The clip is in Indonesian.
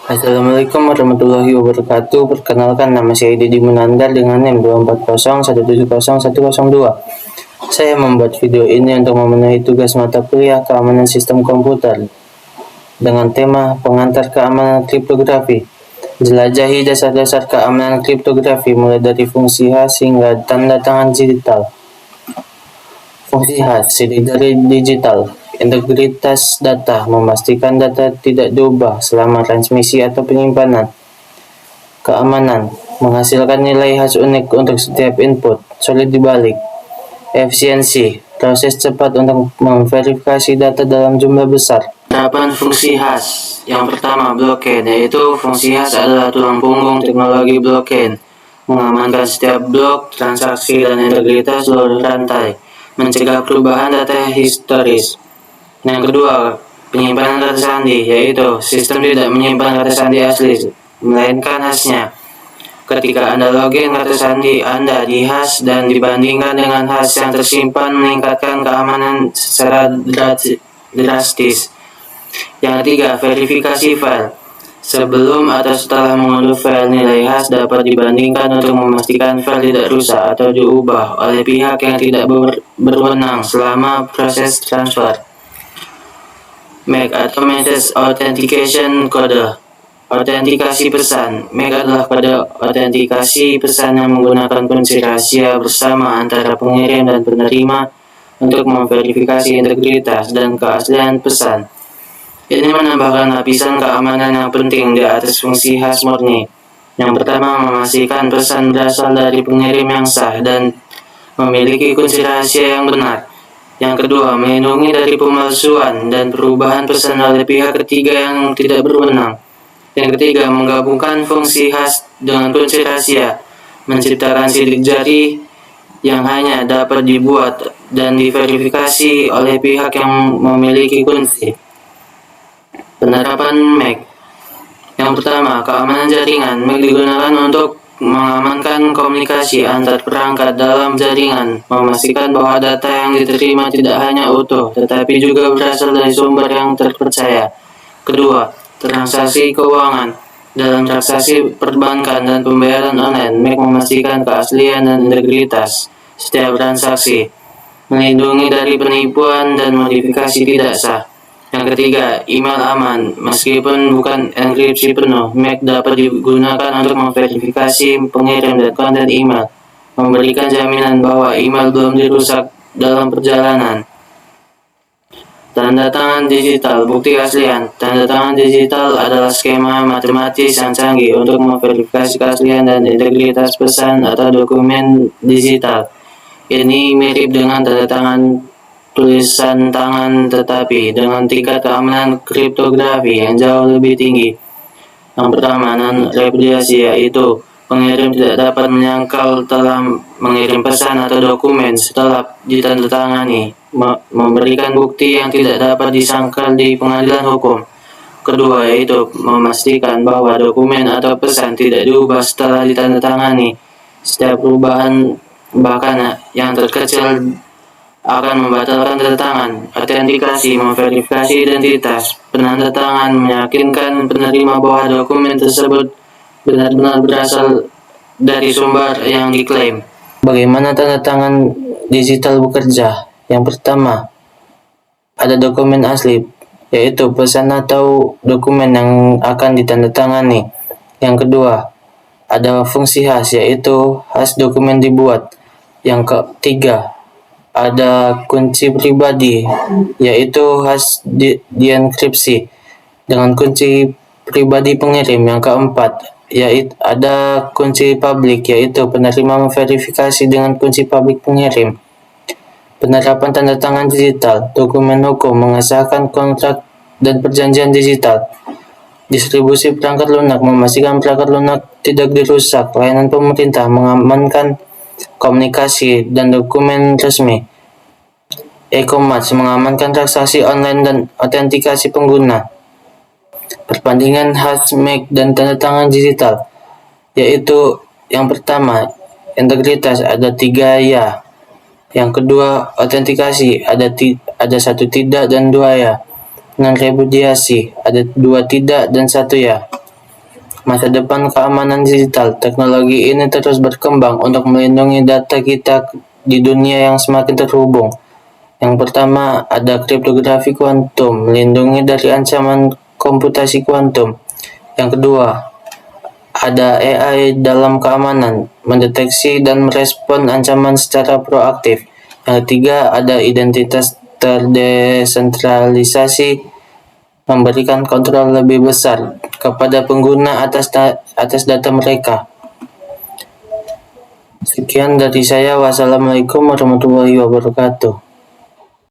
Assalamualaikum warahmatullahi wabarakatuh. Perkenalkan, nama saya Dedi Munandar dengan NIM 240170102. Saya membuat video ini untuk memenuhi tugas mata kuliah keamanan sistem komputer dengan tema pengantar keamanan kriptografi. Jelajahi dasar-dasar keamanan kriptografi mulai dari fungsi hash hingga tanda tangan digital. Fungsi hash, sidik jari digital. Integritas data, memastikan data tidak diubah selama transmisi atau penyimpanan. Keamanan, menghasilkan nilai hash unik untuk setiap input, solid dibalik. Efisiensi, proses cepat untuk memverifikasi data dalam jumlah besar. Penerapan fungsi hash. Yang pertama, blockchain, yaitu fungsi hash adalah tulang punggung teknologi blockchain, mengamankan setiap blok, transaksi, dan integritas seluruh rantai, mencegah perubahan data historis. Yang kedua, penyimpanan kata sandi, yaitu sistem tidak menyimpan kata sandi asli, melainkan hashnya. Ketika Anda login kata sandi Anda di hash dan dibandingkan dengan hash yang tersimpan, meningkatkan keamanan secara drastis. Yang ketiga, verifikasi file. Sebelum atau setelah mengunduh file, nilai hash dapat dibandingkan untuk memastikan file tidak rusak atau diubah oleh pihak yang tidak berwenang selama proses transfer. MAC atau Message Authentication Kode. Autentikasi pesan. MAC adalah kode autentikasi pesan yang menggunakan kunci rahasia bersama antara pengirim dan penerima untuk memverifikasi integritas dan keaslian pesan. Ini menambahkan lapisan keamanan yang penting di atas fungsi hash murni. Yang pertama, memastikan pesan berasal dari pengirim yang sah dan memiliki kunci rahasia yang benar. Yang kedua, melindungi dari pemalsuan dan perubahan pesan oleh pihak ketiga yang tidak berwenang. Yang ketiga, menggabungkan fungsi hash dengan kunci rahasia, menciptakan sidik jari yang hanya dapat dibuat dan diverifikasi oleh pihak yang memiliki kunci. Penerapan MAC. Yang pertama, keamanan jaringan. MAC digunakan untuk mengamankan komunikasi antar perangkat dalam jaringan, memastikan bahwa data yang diterima tidak hanya utuh, tetapi juga berasal dari sumber yang terpercaya. Kedua, transaksi keuangan. Dalam transaksi perbankan dan pembayaran online, MAC memastikan keaslian dan integritas setiap transaksi, melindungi dari penipuan dan modifikasi tidak sah. Yang ketiga, email aman. Meskipun bukan enkripsi penuh, MAC dapat digunakan untuk memverifikasi pengirim dan konten email, memberikan jaminan bahwa email belum dirusak dalam perjalanan. Tanda tangan digital, bukti keaslian. Tanda tangan digital adalah skema matematis yang canggih untuk memverifikasi keaslian dan integritas pesan atau dokumen digital. Ini mirip dengan tanda tangan tulisan tangan, tetapi dengan tingkat keamanan kriptografi yang jauh lebih tinggi. Yang pertama, non-repudiasi, yaitu pengirim tidak dapat menyangkal telah mengirim pesan atau dokumen setelah ditandatangani, memberikan bukti yang tidak dapat disangkal di pengadilan hukum. Kedua, yaitu memastikan bahwa dokumen atau pesan tidak diubah setelah ditandatangani. Setiap perubahan, bahkan yang terkecil, akan membatalkan tanda tangan. Autentikasi, memverifikasi identitas. Penanda tangan meyakinkan penerima bahwa dokumen tersebut benar-benar berasal dari sumber yang diklaim. Bagaimana tanda tangan digital bekerja? Yang pertama, ada dokumen asli, yaitu pesan atau dokumen yang akan ditandatangani. Yang kedua, ada fungsi hash, yaitu hash dokumen dibuat. Yang ketiga, ada kunci pribadi, yaitu hash dienkripsi dengan kunci pribadi pengirim. Yang keempat, yaitu ada kunci publik, yaitu penerima memverifikasi dengan kunci publik pengirim. Penerapan tanda tangan digital, dokumen hukum, mengesahkan kontrak dan perjanjian digital. Distribusi perangkat lunak, memastikan perangkat lunak tidak dirusak. Layanan pemerintah, mengamankan komunikasi dan dokumen resmi. E-commerce, mengamankan transaksi online dan autentikasi pengguna. Perbandingan hash, MAC, dan tanda tangan digital, yaitu yang pertama, integritas, ada 3 ya. Yang kedua, autentikasi, ada 1 tidak dan 2 ya. Non-repudiasi, ada 2 tidak dan 1 ya. Masa depan keamanan digital, teknologi ini terus berkembang untuk melindungi data kita di dunia yang semakin terhubung. Yang pertama, ada kriptografi kuantum, melindungi dari ancaman komputasi kuantum. Yang kedua, ada AI dalam keamanan, mendeteksi dan merespon ancaman secara proaktif. Yang ketiga, ada identitas terdesentralisasi, memberikan kontrol lebih besar kepada pengguna atas data mereka. Sekian dari saya. Wassalamualaikum warahmatullahi wabarakatuh.